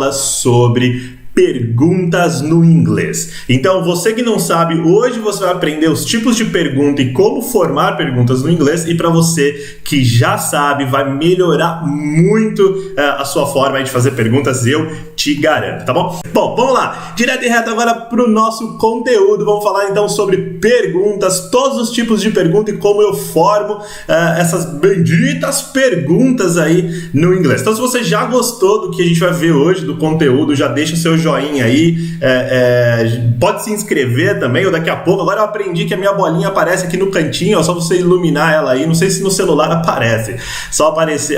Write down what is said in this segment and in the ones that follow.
aula sobre perguntas no inglês. Então, você que não sabe, hoje você vai aprender os tipos de pergunta e como formar perguntas no inglês, e para você que já sabe, vai melhorar muito a sua forma de fazer perguntas, eu te garanto, tá bom? Bom, vamos lá, direto e reto agora pro nosso conteúdo. Vamos falar então sobre perguntas, todos os tipos de pergunta e como eu formo essas benditas perguntas aí no inglês. Então, se você já gostou do que a gente vai ver hoje, do conteúdo, já deixa o seu joinha aí, pode se inscrever também, ou daqui a pouco, agora eu aprendi que a minha bolinha aparece aqui no cantinho, ó, só você iluminar ela aí, não sei se no celular aparece, só aparece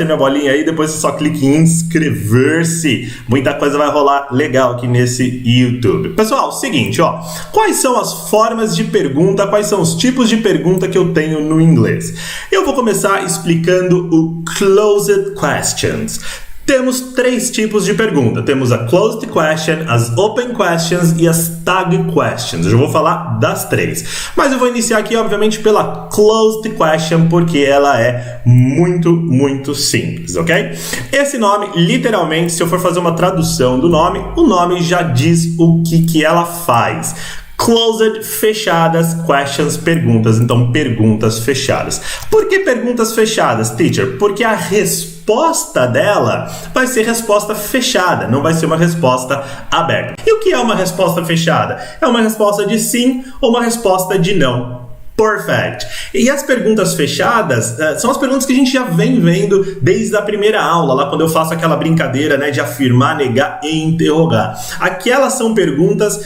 a minha bolinha aí, depois você só clica em inscrever-se, muita coisa vai rolar legal aqui nesse YouTube. Pessoal, seguinte, ó, quais são as formas de pergunta, quais são os tipos de pergunta que eu tenho no inglês? Eu vou começar explicando o Closed Questions. Temos três tipos de pergunta. Temos a Closed Question, as Open Questions e as Tag Questions. Eu já vou falar das três. Mas eu vou iniciar aqui, obviamente, pela Closed Question, porque ela é muito, muito simples, ok? Esse nome, literalmente, se eu for fazer uma tradução do nome, o nome já diz o que ela faz. Closed, fechadas, questions, perguntas. Então, perguntas fechadas. Por que perguntas fechadas, teacher? Porque a resposta dela vai ser resposta fechada, não vai ser uma resposta aberta. E o que é uma resposta fechada? É uma resposta de sim ou uma resposta de não. Perfect. E as perguntas fechadas são as perguntas que a gente já vem vendo desde a primeira aula, lá quando eu faço aquela brincadeira, né, de afirmar, negar e interrogar. Aquelas são perguntas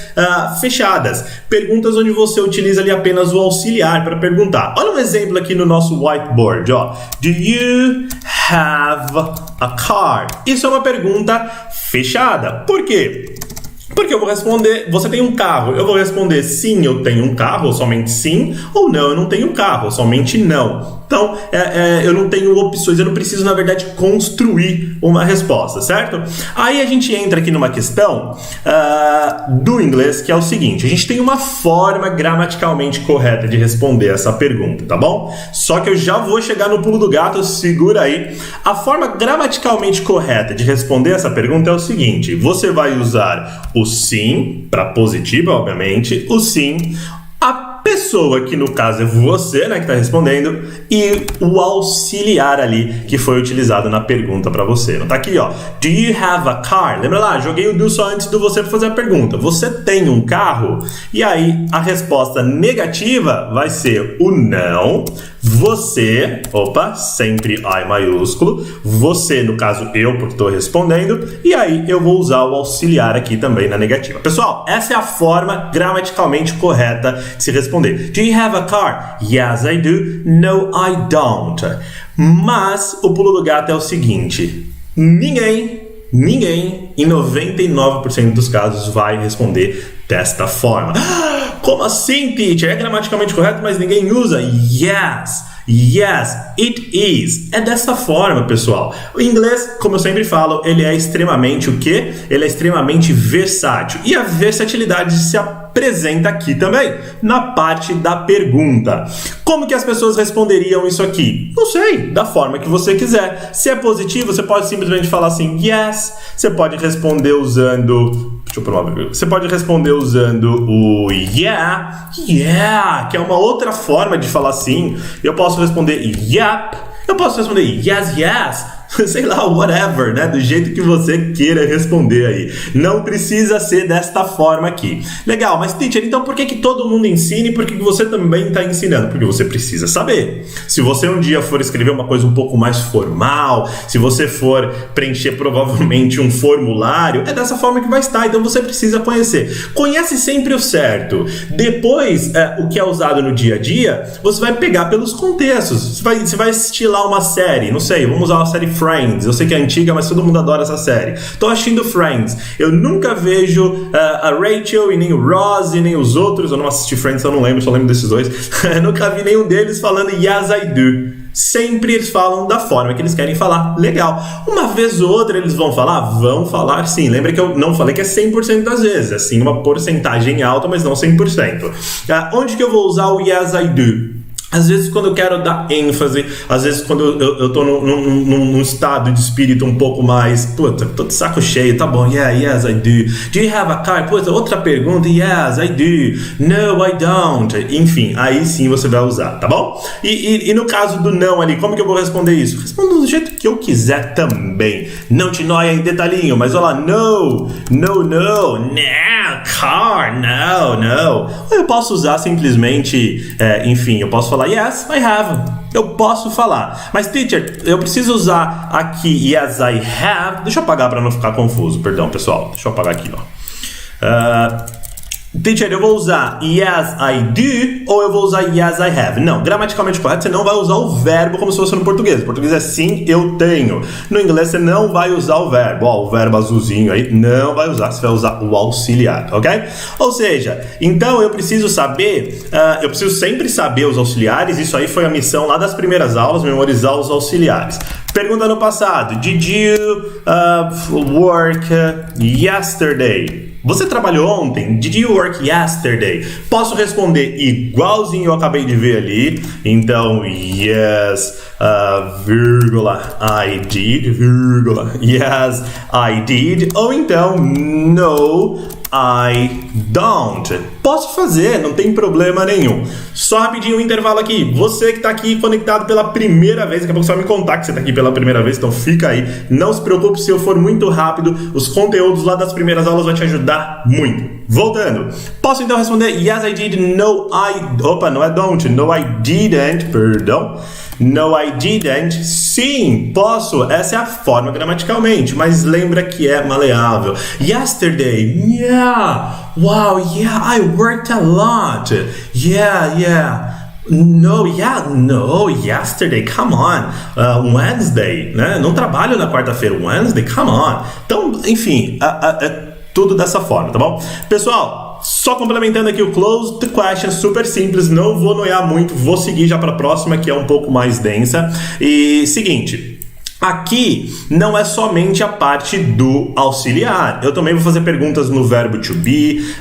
fechadas, perguntas onde você utiliza ali apenas o auxiliar para perguntar. Olha um exemplo aqui no nosso whiteboard, ó. Do you have a car? Isso é uma pergunta fechada. Por quê? Porque eu vou responder, você tem um carro, eu vou responder sim, eu tenho um carro, ou somente sim, ou não, eu não tenho um carro, ou somente não. Então, eu não tenho opções, eu não preciso, na verdade, construir uma resposta, certo? Aí a gente entra aqui numa questão do inglês, que é o seguinte, a gente tem uma forma gramaticalmente correta de responder essa pergunta, tá bom? Só que eu já vou chegar no pulo do gato, segura aí. A forma gramaticalmente correta de responder essa pergunta é o seguinte, você vai usar o sim, para positiva, obviamente, o sim, a pessoa, que no caso é você, né, que está respondendo, e o auxiliar ali que foi utilizado na pergunta para você. Não tá aqui, ó. Do you have a car? Lembra lá, joguei o do só antes do você para fazer a pergunta. Você tem um carro? E aí a resposta negativa vai ser o não. Você, sempre I maiúsculo, você, no caso eu, porque estou respondendo, e aí eu vou usar o auxiliar aqui também na negativa. Pessoal, essa é a forma gramaticalmente correta de se responder. Do you have a car? Yes, I do. No, I don't. Mas o pulo do gato é o seguinte, ninguém, em 99% dos casos, vai responder desta forma. Como assim, teacher? É gramaticalmente correto, mas ninguém usa? Yes, it is. É dessa forma, pessoal. O inglês, como eu sempre falo, ele é extremamente o quê? Ele é extremamente versátil. E a versatilidade se apresenta aqui também, na parte da pergunta. Como que as pessoas responderiam isso aqui? Não sei, da forma que você quiser. Se é positivo, você pode simplesmente falar assim, yes. Você pode responder usando... Deixa eu pôr uma vírgula. Você pode responder usando o yeah, que é uma outra forma de falar sim. Eu posso responder yep. Eu posso responder yes. Sei lá, whatever, né? Do jeito que você queira responder aí. Não precisa ser desta forma aqui. Legal, mas teacher, então por que todo mundo ensina e por que você também está ensinando? Porque você precisa saber. Se você um dia for escrever uma coisa um pouco mais formal, se você for preencher provavelmente um formulário, é dessa forma que vai estar. Então você precisa conhecer. Conhece sempre o certo. Depois, o que é usado no dia a dia, você vai pegar pelos contextos. Você vai assistir lá uma série, não sei, vamos usar uma série Friends, eu sei que é antiga, mas todo mundo adora essa série. Tô assistindo Friends. Eu nunca vejo a Rachel e nem o Ross e nem os outros. Eu não assisti Friends, eu não lembro, só lembro desses dois. Eu nunca vi nenhum deles falando yes, I do. Sempre eles falam da forma que eles querem falar. Legal. Uma vez ou outra eles vão falar? Vão falar sim. Lembra que eu não falei que é 100% das vezes. É sim uma porcentagem alta, mas não 100%. Onde que eu vou usar o yes, I do? Às vezes quando eu quero dar ênfase, às vezes quando eu tô num estado de espírito um pouco mais, puta, tô de saco cheio, tá bom, yeah, yes, I do. Do you have a car? Puta, outra pergunta, yes, I do. No, I don't. Enfim, aí sim você vai usar, tá bom? E no caso do não ali, como que eu vou responder isso? Respondo do jeito que eu quiser também. Não te noia em detalhinho, mas olha lá, no, car, no. Eu posso usar simplesmente, enfim, eu posso falar yes, I have. Eu posso falar. Mas, teacher, eu preciso usar aqui yes, I have. Deixa eu apagar para não ficar confuso. Perdão, pessoal. Deixa eu apagar aqui, ó. Teacher, eu vou usar yes, I do ou eu vou usar yes, I have? Não, gramaticalmente correto, você não vai usar o verbo como se fosse no português. No português é sim, eu tenho. No inglês você não vai usar o verbo. Ó, o verbo azulzinho aí, não vai usar. Você vai usar o auxiliar, ok? Ou seja, então eu preciso saber, eu preciso sempre saber os auxiliares. Isso aí foi a missão lá das primeiras aulas, memorizar os auxiliares. Pergunta no passado. Did you work yesterday? Você trabalhou ontem? Did you work yesterday? Posso responder igualzinho eu acabei de ver ali. Então, yes, vírgula, I did, vírgula, yes, I did. Ou então, no, I don't. Posso fazer, não tem problema nenhum. Só rapidinho um intervalo aqui. Você que está aqui conectado pela primeira vez, daqui a pouco você vai me contar que você está aqui pela primeira vez, então fica aí. Não se preocupe se eu for muito rápido. Os conteúdos lá das primeiras aulas vão te ajudar muito. Voltando. Posso então responder yes, I did, no, I... Opa, não é don't. No, I didn't. Perdão. No, I didn't. Sim, posso. Essa é a forma gramaticalmente, mas lembra que é maleável. Yesterday. Yeah. Wow, yeah, I worked a lot. Yeah. No, yesterday, come on. Wednesday, né? Não trabalho na quarta-feira. Wednesday, come on. Então, enfim, tudo dessa forma, tá bom? Pessoal, só complementando aqui o closed question, super simples, não vou noiar muito, vou seguir já para a próxima, que é um pouco mais densa. E seguinte... Aqui não é somente a parte do auxiliar. Eu também vou fazer perguntas no verbo to be,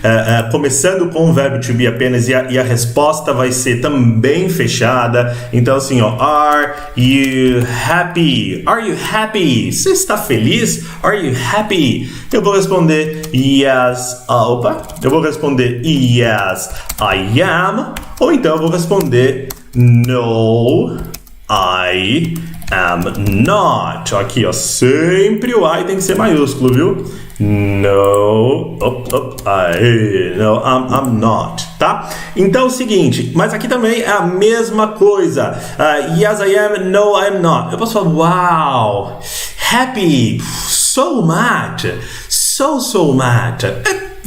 começando com o verbo to be apenas, e a resposta vai ser também fechada. Então assim, ó, are you happy? Are you happy? Você está feliz? Are you happy? Eu vou responder yes. Eu vou responder yes, I am. Ou então eu vou responder no, I am not. Aqui, ó, sempre o I tem que ser maiúsculo, viu? No, no, I'm not, tá? Então é o seguinte, mas aqui também é a mesma coisa. Yes, I am, no, I'm not. Eu posso falar, wow, happy, so much, so much.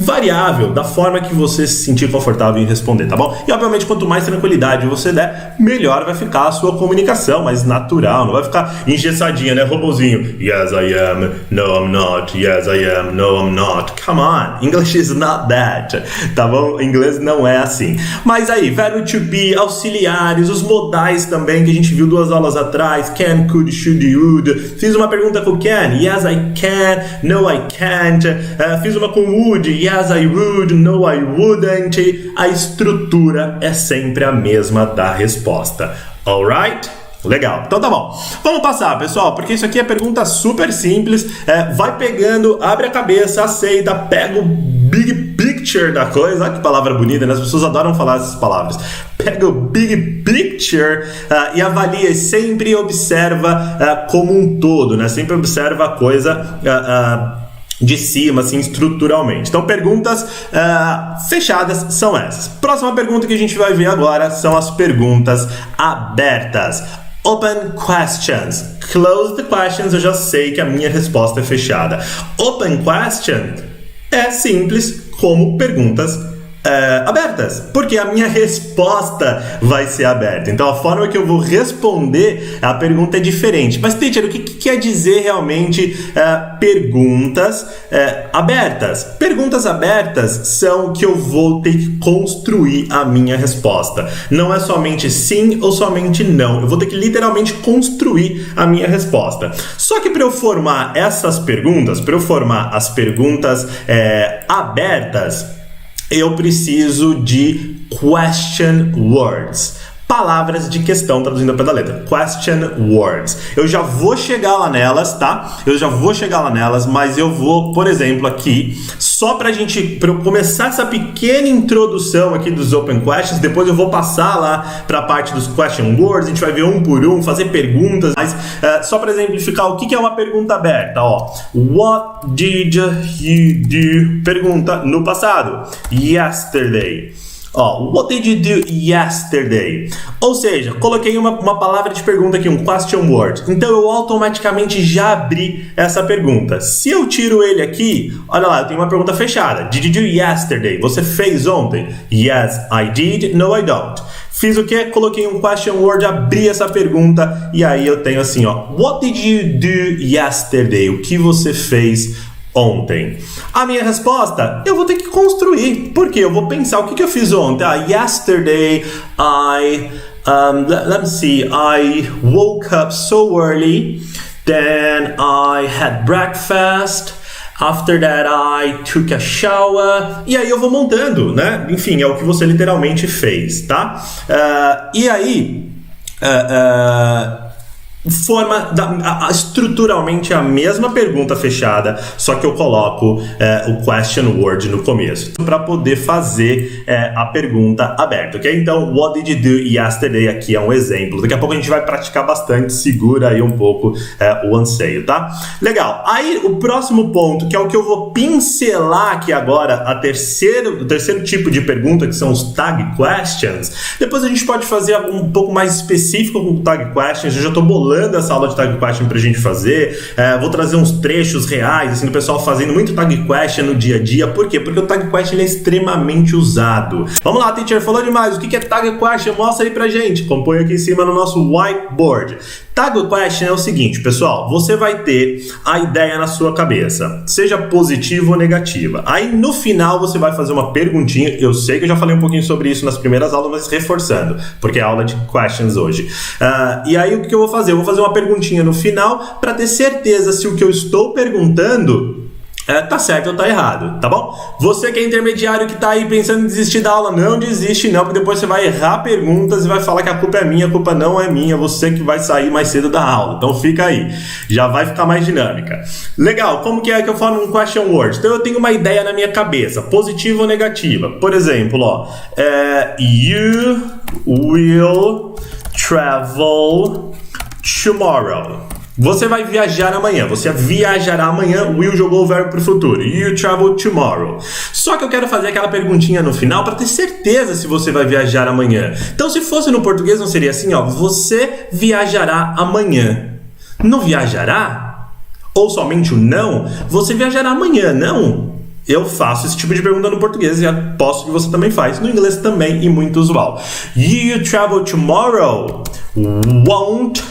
Variável, da forma que você se sentir confortável em responder, tá bom? E obviamente quanto mais tranquilidade você der, melhor vai ficar a sua comunicação, mais natural, não vai ficar engessadinha, né? Robozinho. Yes, I am. No, I'm not. Yes, I am. No, I'm not. Come on. English is not that. Tá bom? Inglês não é assim. Mas aí, verbo to be, auxiliares, os modais também, que a gente viu 2 aulas atrás. Can, could, should, would. Fiz uma pergunta com can. Yes, I can. No, I can't. Fiz uma com would. Yes, I would. No, I wouldn't. A estrutura é sempre a mesma da resposta. Alright? Legal, então tá bom. Vamos passar, pessoal, porque isso aqui é pergunta super simples. Vai pegando, abre a cabeça, aceita, pega o big picture da coisa. Olha que palavra bonita, né? As pessoas adoram falar essas palavras. Pega o big picture e avalia e sempre observa como um todo, né? Sempre observa a coisa... de cima, assim, estruturalmente. Então, perguntas fechadas são essas. Próxima pergunta que a gente vai ver agora são as perguntas abertas. Open questions. Closed questions, eu já sei que a minha resposta é fechada. Open question é simples como perguntas abertas, porque a minha resposta vai ser aberta. Então a forma que eu vou responder a pergunta é diferente. Mas, teacher, o que quer dizer realmente perguntas abertas? Perguntas abertas são que eu vou ter que construir a minha resposta. Não é somente sim ou somente não. Eu vou ter que literalmente construir a minha resposta. Só que para eu formar essas perguntas, para eu formar as perguntas abertas, eu preciso de question words. palavras de questão, traduzindo ao pé da letra. Question words. Eu já vou chegar lá nelas, tá? Mas eu vou, por exemplo, aqui, só pra eu começar essa pequena introdução aqui dos Open Questions, depois eu vou passar lá pra parte dos Question words, a gente vai ver um por um, fazer perguntas, mas só pra exemplificar o que é uma pergunta aberta, ó. What did you do? Pergunta no passado. Yesterday. Ó, what did you do yesterday? Ou seja, coloquei uma palavra de pergunta aqui, um question word. Então eu automaticamente já abri essa pergunta. Se eu tiro ele aqui, olha lá, eu tenho uma pergunta fechada. Did you do yesterday? Você fez ontem? Yes, I did. No, I don't. Fiz o quê? Coloquei um question word, abri essa pergunta e aí eu tenho assim, ó. What did you do yesterday? O que você fez ontem? A minha resposta, eu vou ter que construir. Por quê? Eu vou pensar o que eu fiz ontem. Yesterday let me see, I woke up so early, then I had breakfast, after that I took a shower. E aí eu vou montando, né? Enfim, é o que você literalmente fez, tá? E aí forma estruturalmente a mesma pergunta fechada, só que eu coloco o question word no começo para poder fazer a pergunta aberta, ok? Então, what did you do yesterday aqui é um exemplo. Daqui a pouco a gente vai praticar bastante, segura aí um pouco o anseio, tá? Legal. Aí o próximo ponto, que é o que eu vou pincelar aqui agora, o terceiro tipo de pergunta, que são os tag questions. Depois a gente pode fazer um pouco mais específico com tag questions. Eu já tô bolando essa aula de tag question pra gente fazer, vou trazer uns trechos reais, assim, do pessoal fazendo muito tag question no dia a dia. Por quê? Porque o tag question ele é extremamente usado. Vamos lá, teacher, falou demais. O que é tag question? Mostra aí pra gente. Compõe aqui em cima no nosso whiteboard. Tag question é o seguinte, pessoal, você vai ter a ideia na sua cabeça, seja positiva ou negativa. Aí no final você vai fazer uma perguntinha. Eu sei que eu já falei um pouquinho sobre isso nas primeiras aulas, mas reforçando, porque é aula de questions hoje. E aí o que eu vou fazer? Eu vou fazer uma perguntinha no final para ter certeza se o que eu estou perguntando tá certo ou tá errado, tá bom? Você que é intermediário, que tá aí pensando em desistir da aula, não desiste não, porque depois você vai errar perguntas e vai falar que a culpa é minha, a culpa não é minha, você que vai sair mais cedo da aula. Então fica aí, já vai ficar mais dinâmica. Legal, como que é que eu falo um question word? Então eu tenho uma ideia na minha cabeça, positiva ou negativa. Por exemplo, ó, you will travel tomorrow. Você vai viajar amanhã. Você viajará amanhã. Will jogou o verbo para o futuro. You travel tomorrow. Só que eu quero fazer aquela perguntinha no final para ter certeza se você vai viajar amanhã. Então, se fosse no português, não seria assim, ó. Você viajará amanhã. Não viajará? Ou somente o não? Você viajará amanhã, não? Eu faço esse tipo de pergunta no português e aposto que você também faz. No inglês também, e muito usual. You travel tomorrow? Won't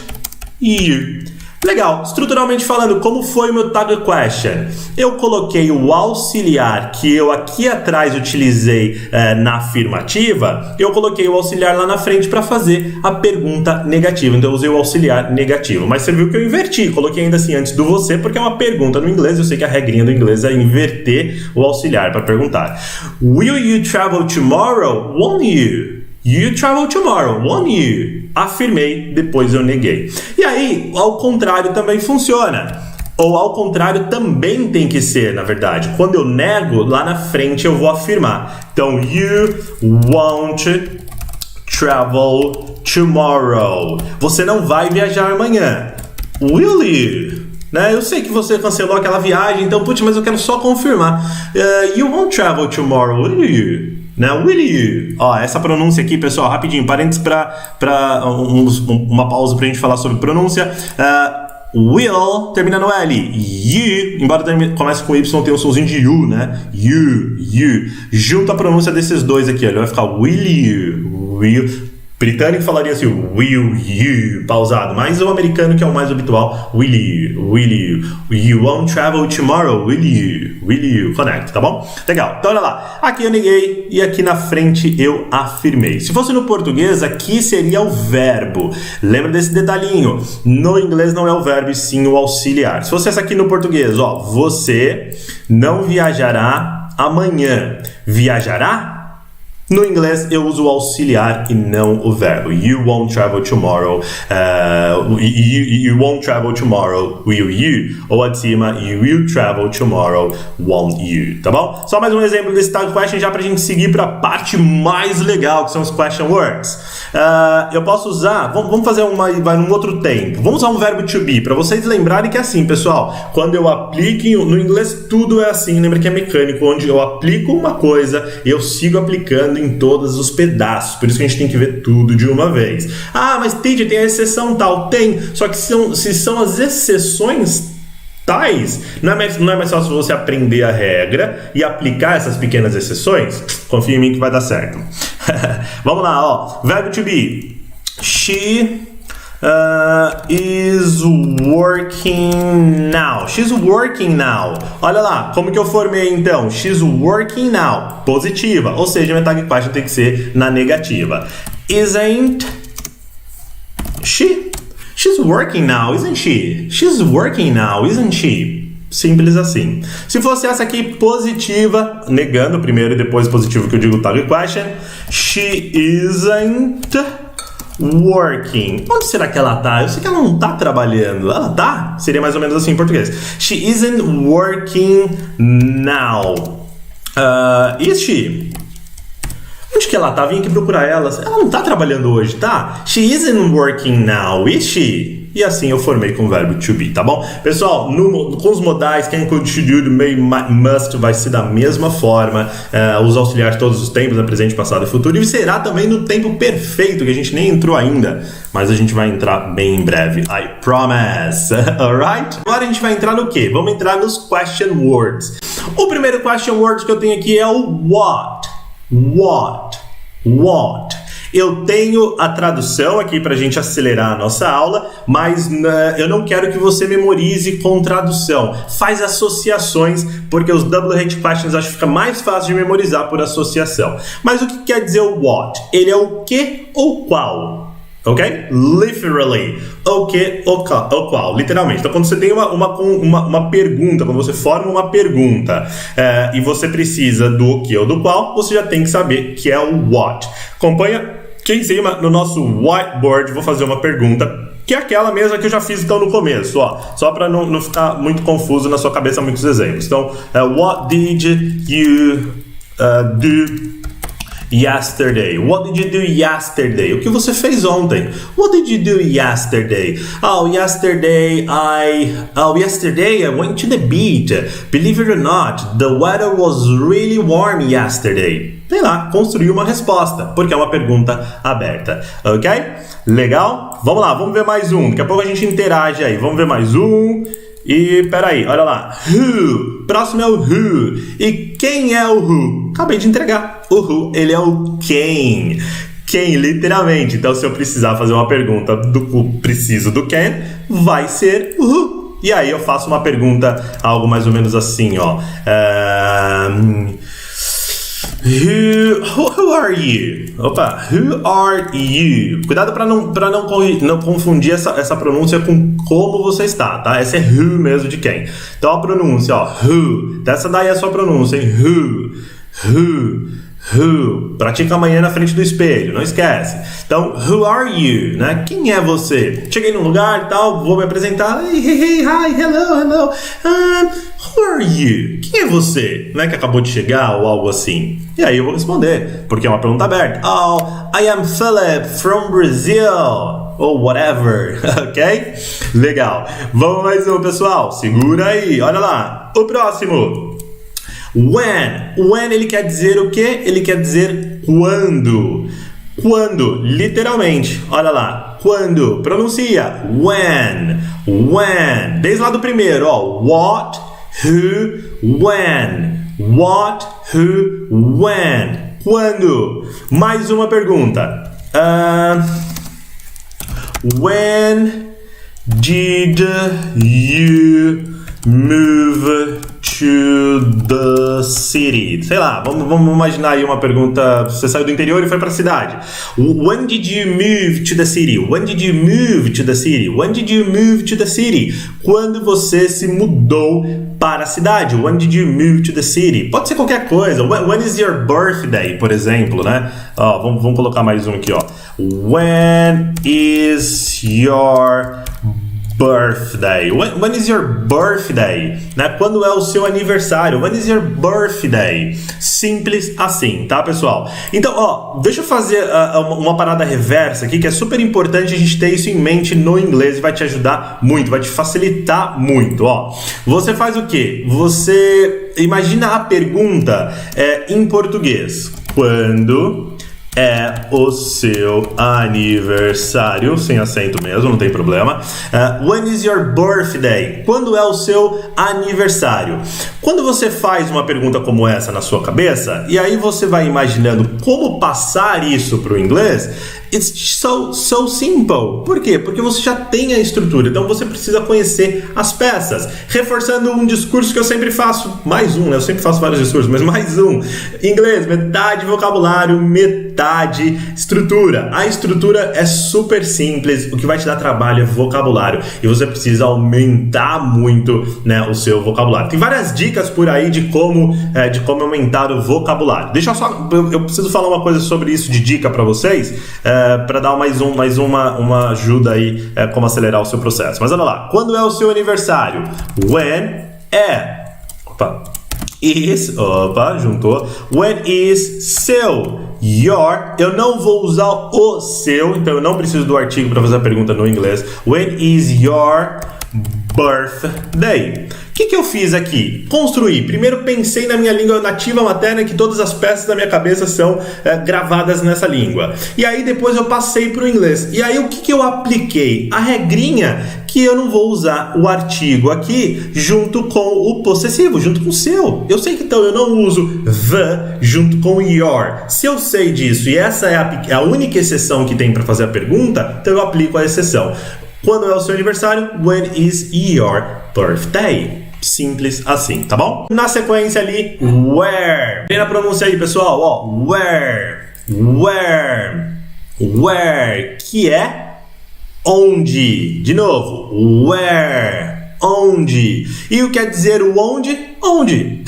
you? Legal, estruturalmente falando, como foi o meu tag question? Eu coloquei o auxiliar que eu aqui atrás utilizei na afirmativa, eu coloquei o auxiliar lá na frente para fazer a pergunta negativa. Então eu usei o auxiliar negativo, mas você viu que eu inverti, coloquei ainda assim antes do você, porque é uma pergunta no inglês. Eu sei que a regrinha do inglês é inverter o auxiliar para perguntar. Will you travel tomorrow? Won't you? You travel tomorrow, won't you? Afirmei, depois eu neguei. E aí, ao contrário também funciona. Ou ao contrário também tem que ser, na verdade. Quando eu nego, lá na frente eu vou afirmar. Então, you won't travel tomorrow. Você não vai viajar amanhã. Will you? Né? Eu sei que você cancelou aquela viagem, então, putz, mas eu quero só confirmar. You won't travel tomorrow, will you? Não, will you? Ó, essa pronúncia aqui, pessoal, rapidinho, parênteses para uma pausa pra gente falar sobre pronúncia. Will termina no L. You, embora comece com Y, tem um somzinho de U, né? You. Junta a pronúncia desses dois aqui, ele vai ficar will you, will. Britânico falaria assim, will you, pausado, mas o americano, que é o mais habitual, will you, you won't travel tomorrow, will you, connect, tá bom? Legal, então olha lá, aqui eu neguei e aqui na frente eu afirmei. Se fosse no português, aqui seria o verbo, lembra desse detalhinho, no inglês não é o verbo e sim o auxiliar. Se fosse essa aqui no português, ó, você não viajará amanhã, viajará? No inglês, eu uso o auxiliar e não o verbo. You won't travel tomorrow. You won't travel tomorrow, will you? Ou acima, you will travel tomorrow, won't you? Tá bom? Só mais um exemplo desse tag question já pra gente seguir pra parte mais legal, que são os question words. Eu posso usar... Vamos fazer vai num outro tempo. Vamos usar um verbo to be, pra vocês lembrarem que é assim, pessoal. Quando eu aplico... No inglês, tudo é assim. Lembra que é mecânico, onde eu aplico uma coisa e eu sigo aplicando em todos os pedaços, por isso que a gente tem que ver tudo de uma vez. Ah, mas teacher, tem a exceção tal? Tem, só que se são as exceções tais, não é mais fácil você aprender a regra e aplicar essas pequenas exceções? Confia em mim que vai dar certo. Vamos lá, ó. Verbo to be. She is working now. She's working now. Olha lá, como que eu formei então? She's working now. Positiva, ou seja, minha tag question tem que ser na negativa. Isn't she? She's working now, isn't she? She's working now, isn't she? Simples assim. Se fosse essa aqui positiva, negando primeiro e depois positivo que eu digo tag question. She isn't working. Onde será que ela tá? Eu sei que ela não tá trabalhando. Ela tá? Seria mais ou menos assim em português. She isn't working now. Is she? Onde que ela tá? Vim aqui procurar ela. Ela não tá trabalhando hoje, tá? She isn't working now, is she? E assim eu formei com o verbo to be, tá bom? Pessoal, com os modais, can, could, should, would, may, must, vai ser da mesma forma. Os auxiliares todos os tempos, presente, passado e futuro. E será também no tempo perfeito, que a gente nem entrou ainda. Mas a gente vai entrar bem em breve. I promise. Alright? Agora a gente vai entrar no quê? Vamos entrar nos question words. O primeiro question word que eu tenho aqui é o what. What. What. Eu tenho a tradução aqui para a gente acelerar a nossa aula, mas eu não quero que você memorize com tradução. Faz associações, porque os double hate questions acho que fica mais fácil de memorizar por associação. Mas o que quer dizer o what? Ele é o que ou qual? Ok? Literally. O que ou qual? Literalmente. Então, quando você tem uma pergunta, quando você forma uma pergunta e você precisa do o que ou do qual, você já tem que saber que é o what. Acompanha aqui em cima no nosso whiteboard. Vou fazer uma pergunta que é aquela mesma que eu já fiz então no começo, ó, só para não ficar muito confuso na sua cabeça muitos exemplos. Então, what did you do yesterday? What did you do yesterday? O que você fez ontem? What did you do yesterday? Yesterday I went to the beach. Believe it or not, the weather was really warm yesterday. Sei lá, construir uma resposta, porque é uma pergunta aberta, ok? Legal? Vamos lá, vamos ver mais um. Daqui a pouco a gente interage aí. Vamos ver mais um. E peraí, olha lá. Who. Próximo é o who. E quem é o who? Acabei de entregar. O who, ele é o quem. Quem, literalmente. Então, se eu precisar fazer uma pergunta preciso do quem, vai ser o who. E aí eu faço uma pergunta, algo mais ou menos assim, ó. Who are you? Opa, who are you? Cuidado para não confundir essa pronúncia com como você está, tá? Essa é who mesmo de quem. Então a pronúncia, ó, who. Essa daí é a sua pronúncia, hein? Who. Pratica amanhã na frente do espelho, não esquece. Então, who are you, né? Quem é você? Cheguei num lugar e tal, vou me apresentar. Hey, hi, hello. Who are you? Quem é você? Né? Que acabou de chegar ou algo assim. E aí eu vou responder, porque é uma pergunta aberta. I am Philip from Brazil. Ou whatever, ok? Legal. Vamos mais um, pessoal. Segura aí, olha lá. O próximo. When ele quer dizer o quê? Ele quer dizer quando. Quando, literalmente. Olha lá. Quando. Pronuncia. When. Desde lá do primeiro, ó. What, who, when. What, who, when. Quando. Mais uma pergunta. When did you move to the city? Sei lá, vamos imaginar aí uma pergunta. Você saiu do interior e foi pra cidade. When did you move to the city? When did you move to the city? When did you move to the city? Quando você se mudou para a cidade? When did you move to the city? Pode ser qualquer coisa. When is your birthday, por exemplo, né? Ó, vamos colocar mais um aqui, ó. When is your birthday? When is your birthday? Né? Quando é o seu aniversário? When is your birthday? Simples assim, tá, pessoal? Então, ó, deixa eu fazer uma parada reversa aqui, que é super importante a gente ter isso em mente no inglês e vai te ajudar muito, vai te facilitar muito, ó. Você faz o quê? Você imagina a pergunta em português. Quando é o seu aniversário, sem acento mesmo, não tem problema. When is your birthday? Quando é o seu aniversário? Quando você faz uma pergunta como essa na sua cabeça, e aí você vai imaginando como passar isso para o inglês, it's so simple. Por quê? Porque você já tem a estrutura, então você precisa conhecer as peças. Reforçando um discurso que eu sempre faço, mais um, né? Eu sempre faço vários discursos, mas mais um. Inglês, metade vocabulário, metade estrutura. A estrutura é super simples, o que vai te dar trabalho é vocabulário, e você precisa aumentar muito, né, o seu vocabulário. Tem várias dicas por aí de como aumentar o vocabulário. Deixa eu só, eu preciso falar uma coisa sobre isso de dica para vocês, para dar mais uma ajuda aí, como acelerar o seu processo. Mas olha lá, quando é o seu aniversário? When juntou. When is seu? Your. Eu não vou usar o seu, então eu não preciso do artigo para fazer a pergunta no inglês. When is your birthday? O que eu fiz aqui? Construí. Primeiro pensei na minha língua nativa materna, que todas as peças da minha cabeça são gravadas nessa língua. E aí depois eu passei para o inglês. E aí o que eu apliquei? A regrinha que eu não vou usar o artigo aqui junto com o possessivo, junto com o seu. Eu sei que então eu não uso the junto com your. Se eu sei disso e essa é a única exceção que tem para fazer a pergunta, então eu aplico a exceção. Quando é o seu aniversário? When is your birthday? Simples assim, tá bom? Na sequência ali, where. Tem a pronúncia aí, pessoal, ó. Where, que é onde. De novo, where, onde. E o que quer dizer o onde? Onde.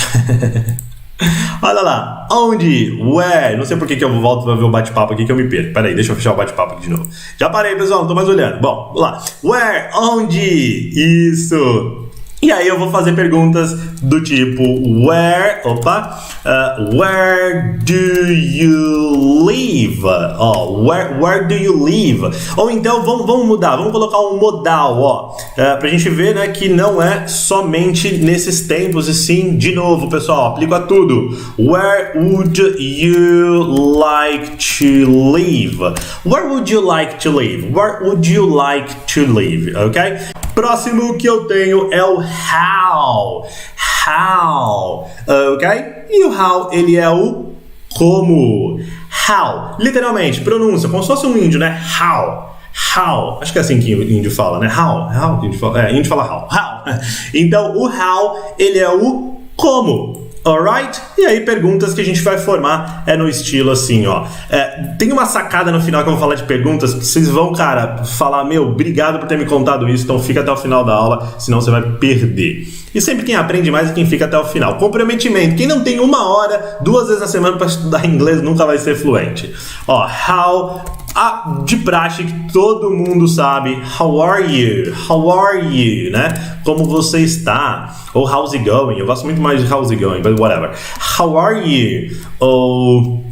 Olha lá, onde, where. Não sei por que eu volto pra ver o bate-papo aqui que eu me perco. Peraí, deixa eu fechar o bate-papo aqui de novo. Já parei, pessoal, não tô mais olhando. Bom, vamos lá. Where, onde. Isso. E aí eu vou fazer perguntas do tipo where do you live? Where do you live? Ou então vamos mudar, vamos colocar um modal, pra gente ver, né, que não é somente nesses tempos, e sim, de novo, pessoal, aplico a tudo. Where would you like to live? Where would you like to live? Where would you like to live? Ok? Próximo que eu tenho é o how, ok? E o how, ele é o como. How, literalmente, pronúncia, como se fosse um índio, né? How, acho que é assim que o índio fala, né? How, índio fala how. Então, o how, ele é o como. Alright? E aí perguntas que a gente vai formar no estilo assim, ó. Tem uma sacada no final que eu vou falar de perguntas que vocês vão, cara, falar, meu, obrigado por ter me contado isso, então fica até o final da aula, senão você vai perder. E sempre quem aprende mais é quem fica até o final. Comprometimento. Quem não tem 1 hora, 2 vezes na semana para estudar inglês nunca vai ser fluente. Ó, how... de praxe que todo mundo sabe. How are you, né? Como você está? Ou how's it going? Eu gosto muito mais de how's it going, but whatever. How are you? Ou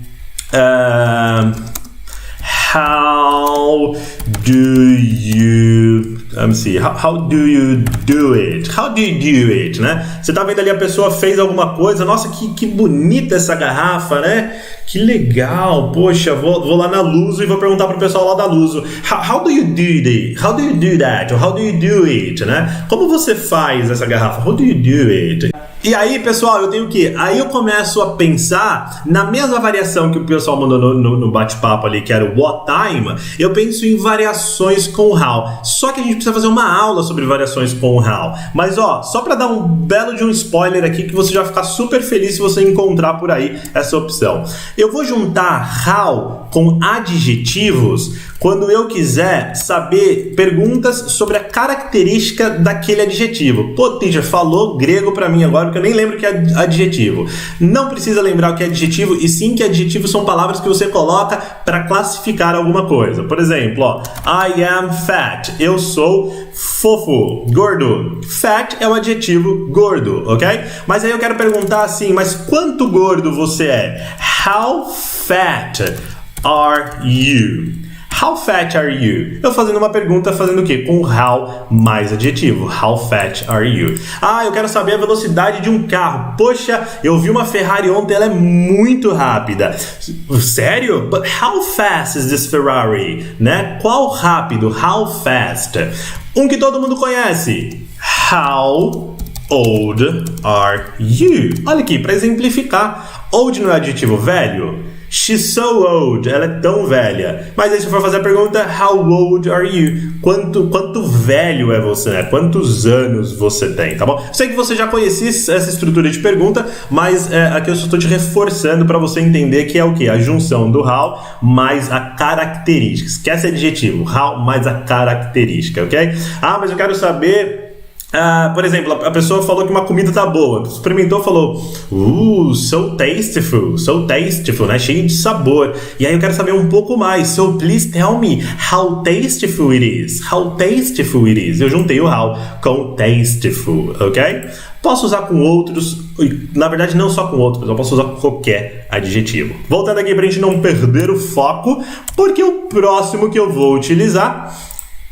how do you... Let me see. How do you do it? How do you do it, né? Você tá vendo ali a pessoa fez alguma coisa. Nossa, que bonita essa garrafa, né? Que legal. Poxa, vou lá na Luso e vou perguntar pro pessoal lá da Luso. How do you do that? How do you do that? Or how do you do it, né? Como você faz essa garrafa? How do you do it? E aí, pessoal, eu tenho o quê? Aí eu começo a pensar na mesma variação que o pessoal mandou no bate-papo ali, que era o what time, eu penso em variações com o how. Só que a gente precisa fazer uma aula sobre variações com o how. Mas, ó, só para dar um belo de um spoiler aqui, que você já vai ficar super feliz se você encontrar por aí essa opção. Eu vou juntar how com adjetivos quando eu quiser saber perguntas sobre a característica daquele adjetivo. Pô, teacher, falou grego pra mim agora, porque eu nem lembro o que é adjetivo. Não precisa lembrar o que é adjetivo, e sim que adjetivos são palavras que você coloca para classificar alguma coisa. Por exemplo, ó, I am fat. Eu sou fofo, gordo. Fat é o adjetivo gordo, ok? Mas aí eu quero perguntar assim, mas quanto gordo você é? How fat are you? How fat are you? Eu fazendo uma pergunta, fazendo o quê? Com how mais adjetivo. How fat are you? Ah, eu quero saber a velocidade de um carro. Poxa, eu vi uma Ferrari ontem, ela é muito rápida. Sério? But how fast is this Ferrari? Né? Qual rápido? How fast? Um que todo mundo conhece. How old are you? Olha aqui, para exemplificar. Old não é adjetivo velho? She's so old, ela é tão velha. Mas aí se for fazer a pergunta, how old are you? Quanto velho é você, né? Quantos anos você tem, tá bom? Sei que você já conhecia essa estrutura de pergunta, mas aqui eu só estou te reforçando para você entender que é o quê? A junção do how mais a característica. Esquece adjetivo, how mais a característica, ok? Ah, mas eu quero saber... por exemplo, a pessoa falou que uma comida tá boa, experimentou, falou so tasteful, né? Cheio de sabor. E aí eu quero saber um pouco mais. So please tell me how tasteful it is. How tasteful it is. Eu juntei o how com tasteful, ok? Posso usar com outros, na verdade não só com outros, eu posso usar com qualquer adjetivo. Voltando aqui pra gente não perder o foco, porque o próximo que eu vou utilizar,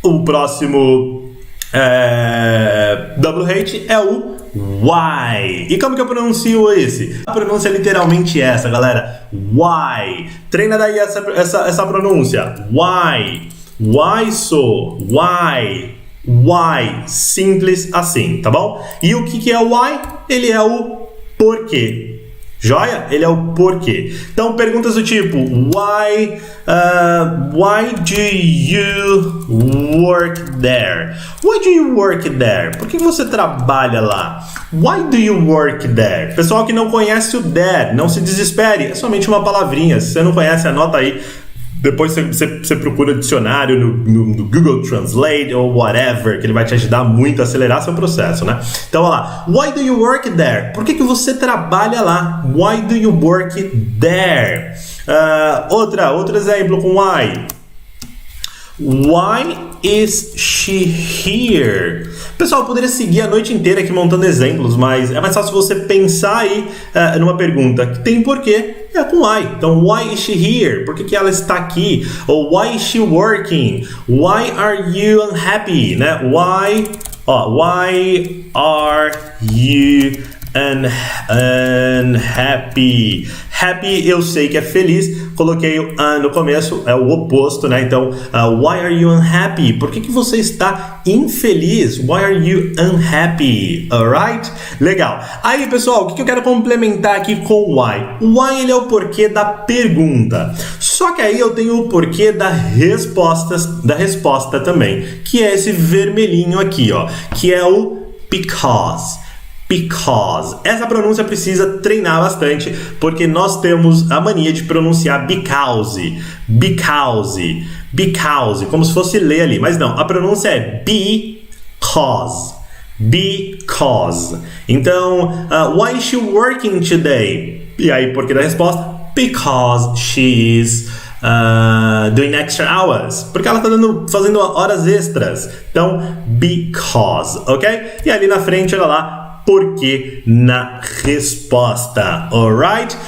o próximo double hate é o why. E como que eu pronuncio esse? A pronúncia é literalmente essa, galera. Why. Treina daí essa pronúncia. Why. Why so? Why. Why. Simples assim, tá bom? E o que é o why? Ele é o porquê. Joia? Ele é o porquê. Então, perguntas do tipo why do you work there? Why do you work there? Por que você trabalha lá? Why do you work there? Pessoal que não conhece o there, não se desespere. É somente uma palavrinha. Se você não conhece, anota aí. Depois você procura dicionário no Google Translate ou whatever, que ele vai te ajudar muito a acelerar seu processo, né? Então, olha lá. Why do you work there? Por que você trabalha lá? Why do you work there? Outro exemplo com why. Why is she here? Pessoal, eu poderia seguir a noite inteira aqui montando exemplos, mas é mais fácil você pensar aí numa pergunta que tem porquê, é com why. Então, why is she here? Por que ela está aqui? Ou why is she working? Why are you unhappy? Né? Why are you unhappy? Happy eu sei que é feliz, coloquei o no começo, é o oposto, né? Então, why are you unhappy? Por que você está infeliz? Why are you unhappy? Alright? Legal. Aí, pessoal, o que eu quero complementar aqui com o why? O why, ele é o porquê da pergunta. Só que aí eu tenho o porquê da resposta também, que é esse vermelhinho aqui, ó, que é o because. Because. Essa pronúncia precisa treinar bastante, porque nós temos a mania de pronunciar because, como se fosse ler ali, mas não, a pronúncia é because. Então, why is she working today? E aí, por que da resposta? Because she's doing extra hours, porque ela está fazendo horas extras. Então, because, ok? E ali na frente, olha lá, porque na resposta, alright?